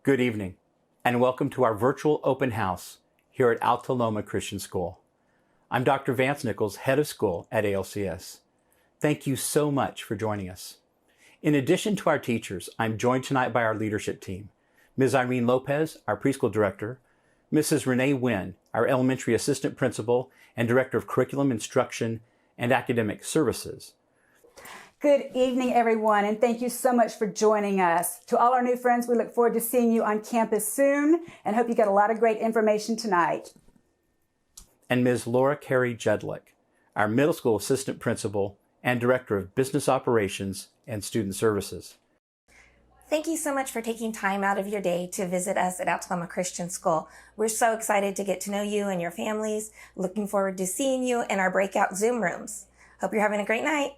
Good evening, and welcome to our virtual open house here at Alta Christian School. I'm Dr. Vance Nichols, head of school at ALCS. Thank you so much for joining us. In addition to our teachers, I'm joined tonight by our leadership team, Ms. Irene Lopez, our preschool director, Mrs. Renee Wynn, our elementary assistant principal and director of curriculum instruction and academic services. Good evening, everyone, and thank you so much for joining us. To all our new friends, we look forward to seeing you on campus soon and hope you get a lot of great information tonight. And Ms. Laura Carey Jedlick, our middle school assistant principal and director of business operations and student services. Thank you so much for taking time out of your day to visit us at Alta Christian School. We're so excited to get to know you and your families. Looking forward to seeing you in our breakout Zoom rooms. Hope you're having a great night.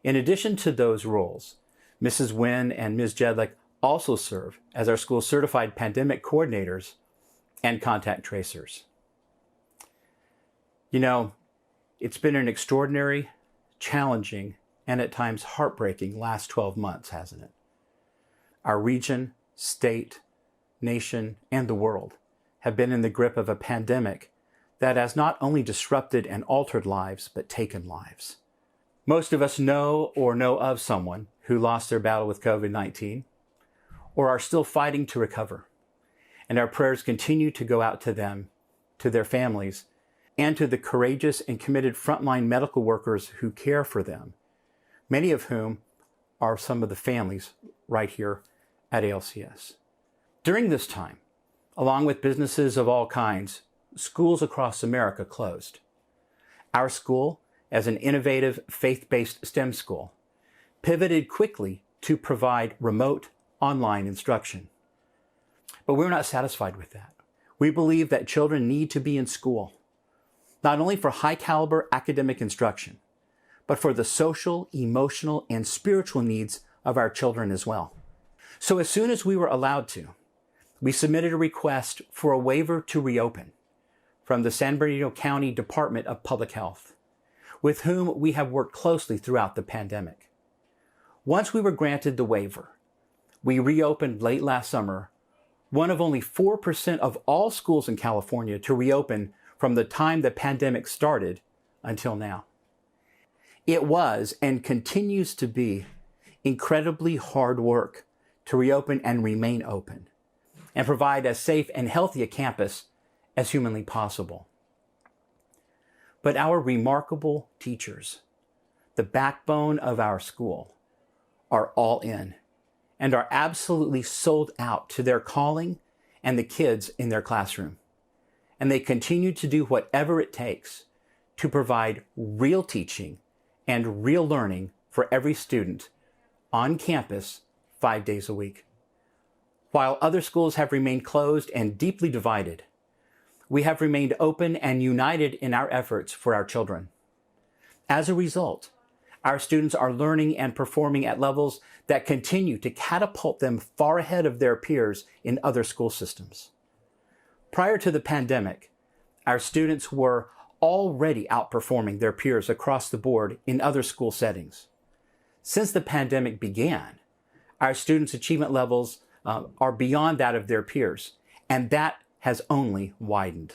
In addition to those roles, Mrs. Wynn and Ms. Jedlick also serve as our school certified pandemic coordinators and contact tracers. You know, it's been an extraordinary, challenging, and at times heartbreaking last 12 months, hasn't it? Our region, state, nation, and the world have been in the grip of a pandemic that has not only disrupted and altered lives, but taken lives. Most of us know or know of someone who lost their battle with COVID-19 or are still fighting to recover. And our prayers continue to go out to them, to their families, and to the courageous and committed frontline medical workers who care for them, many of whom are some of the families right here at ALCS. During this time, along with businesses of all kinds, schools across America closed. Our school, as an innovative faith-based STEM school, pivoted quickly to provide remote online instruction. But we're not satisfied with that. We believe that children need to be in school, not only for high-caliber academic instruction, but for the social, emotional, and spiritual needs of our children as well. So as soon as we were allowed to, we submitted a request for a waiver to reopen from the San Bernardino County Department of Public Health, with whom we have worked closely throughout the pandemic. Once we were granted the waiver, we reopened late last summer, one of only 4% of all schools in California to reopen from the time the pandemic started until now. It was and continues to be incredibly hard work to reopen and remain open and provide as safe and healthy a campus as humanly possible. But our remarkable teachers, the backbone of our school, are all in and are absolutely sold out to their calling and the kids in their classroom. And they continue to do whatever it takes to provide real teaching and real learning for every student on campus 5 days a week. While other schools have remained closed and deeply divided, we have remained open and united in our efforts for our children. As a result, our students are learning and performing at levels that continue to catapult them far ahead of their peers in other school systems. Prior to the pandemic, our students were already outperforming their peers across the board in other school settings. Since the pandemic began, our students' achievement levels are beyond that of their peers, and that has only widened.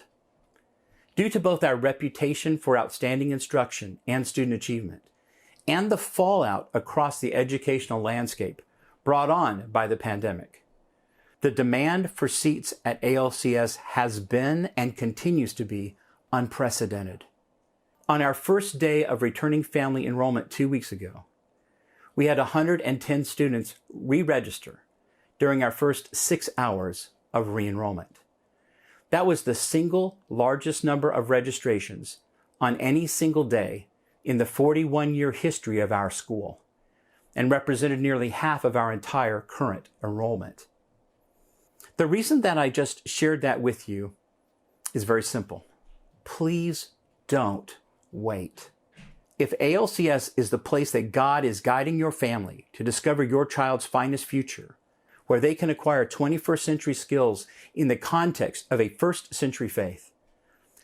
Due to both our reputation for outstanding instruction and student achievement, and the fallout across the educational landscape brought on by the pandemic, the demand for seats at ALCS has been and continues to be unprecedented. On our first day of returning family enrollment 2 weeks ago, we had 110 students re-register during our first 6 hours of re-enrollment. That was the single largest number of registrations on any single day in the 41-year history of our school and represented nearly half of our entire current enrollment. The reason that I just shared that with you is very simple. Please don't wait. If ALCS is the place that God is guiding your family to discover your child's finest future, where they can acquire 21st century skills in the context of a first century faith,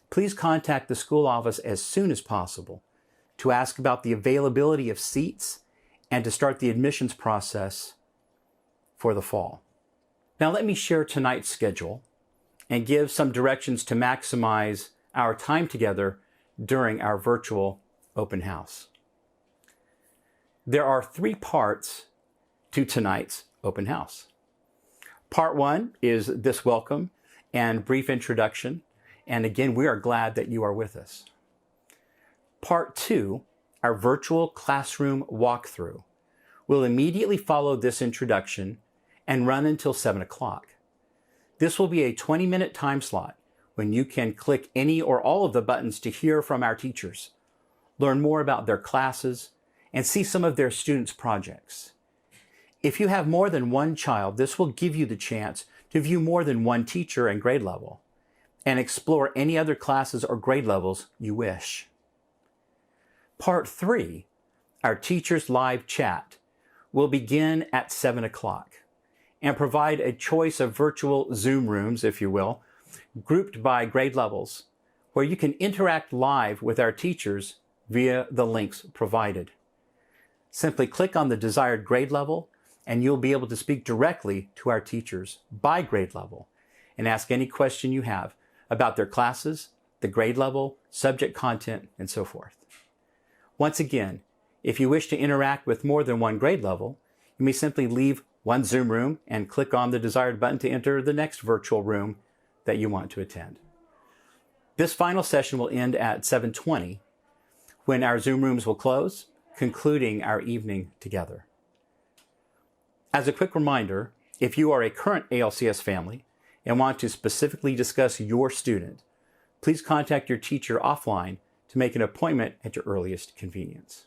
please contact the school office as soon as possible to ask about the availability of seats and to start the admissions process for for the fall. Now let me share tonight's schedule and give some directions to maximize our time together during our virtual open house. There are 3 parts to tonight's open house. Part 1 is this welcome and brief introduction. And again, we are glad that you are with us. Part 2, our virtual classroom walkthrough, will immediately follow this introduction and run until 7 o'clock. This will be a 20-minute time slot when you can click any or all of the buttons to hear from our teachers, learn more about their classes, and see some of their students' projects. If you have more than one child, this will give you the chance to view more than one teacher and grade level and explore any other classes or grade levels you wish. Part 3, our teachers' live chat, will begin at 7 o'clock and provide a choice of virtual Zoom rooms, if you will, grouped by grade levels, where you can interact live with our teachers via the links provided. Simply click on the desired grade level and you'll be able to speak directly to our teachers by grade level and ask any question you have about their classes, the grade level, subject content, and so forth. Once again, if you wish to interact with more than one grade level, you may simply leave one Zoom room and click on the desired button to enter the next virtual room that you want to attend. This final session will end at 7:20 when our Zoom rooms will close, concluding our evening together. As a quick reminder, if you are a current ALCS family and want to specifically discuss your student, please contact your teacher offline to make an appointment at your earliest convenience.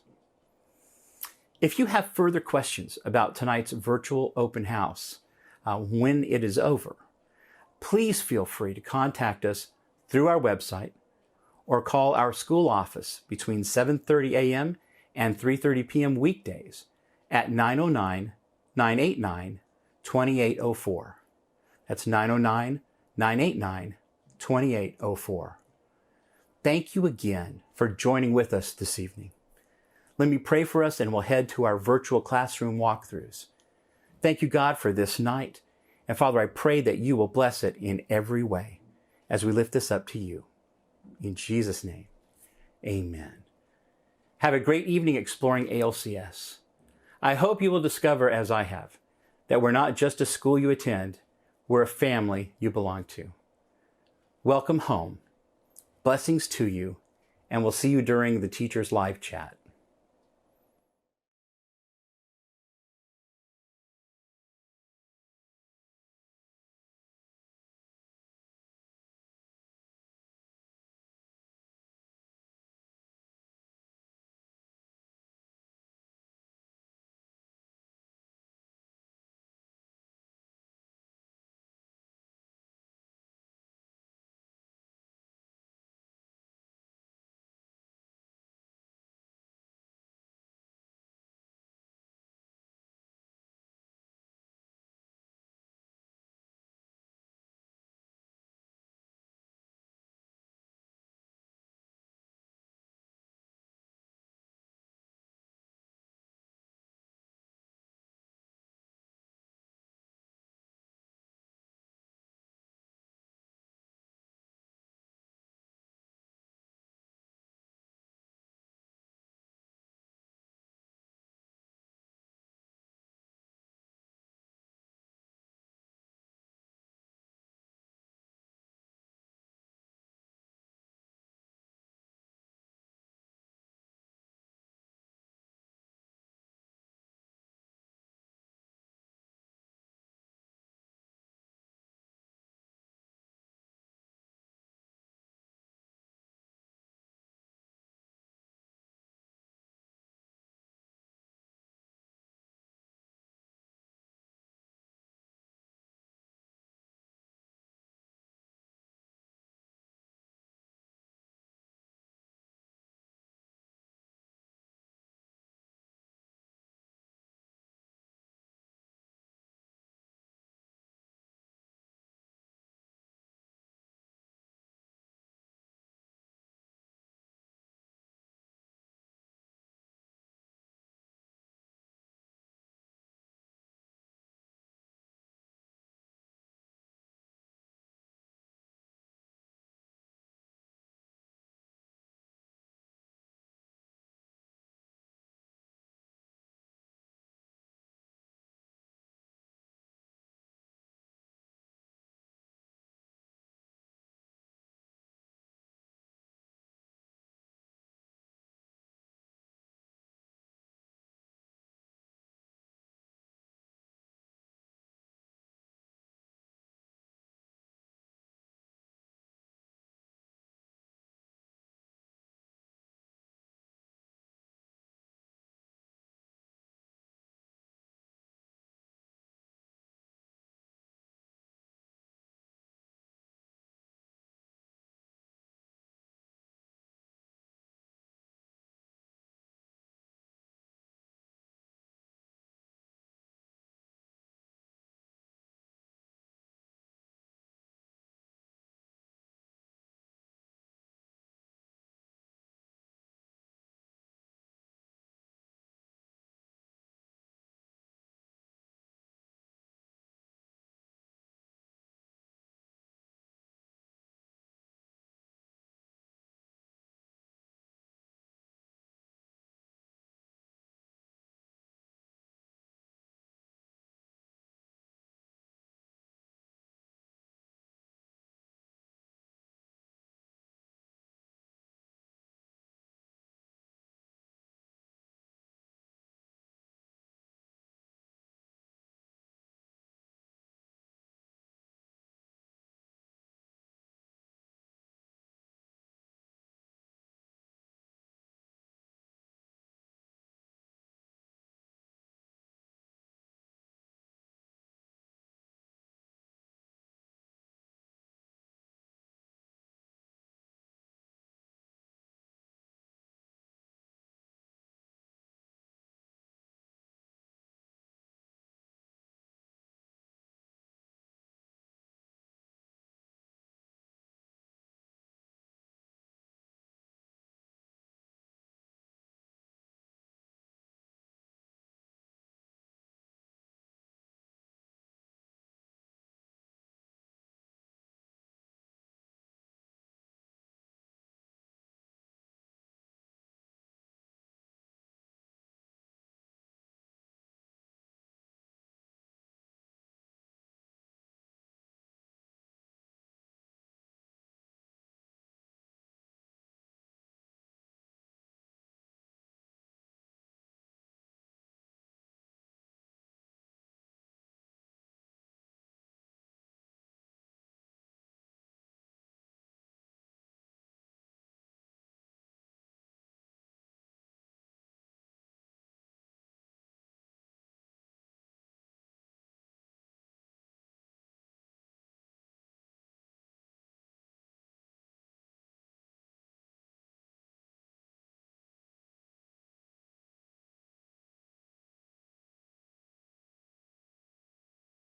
If you have further questions about tonight's virtual open house when it is over, please feel free to contact us through our website or call our school office between 7:30 a.m. and 3:30 p.m. weekdays at 909-989-2804. That's 909-989-2804. Thank you again for joining with us this evening. Let me pray for us and we'll head to our virtual classroom walkthroughs. Thank you, God, for this night. And Father, I pray that you will bless it in every way as we lift this up to you. In Jesus' name, amen. Have a great evening exploring ALCS. I hope you will discover, as I have, that we're not just a school you attend, we're a family you belong to. Welcome home. Blessings to you, and we'll see you during the teacher's live chat.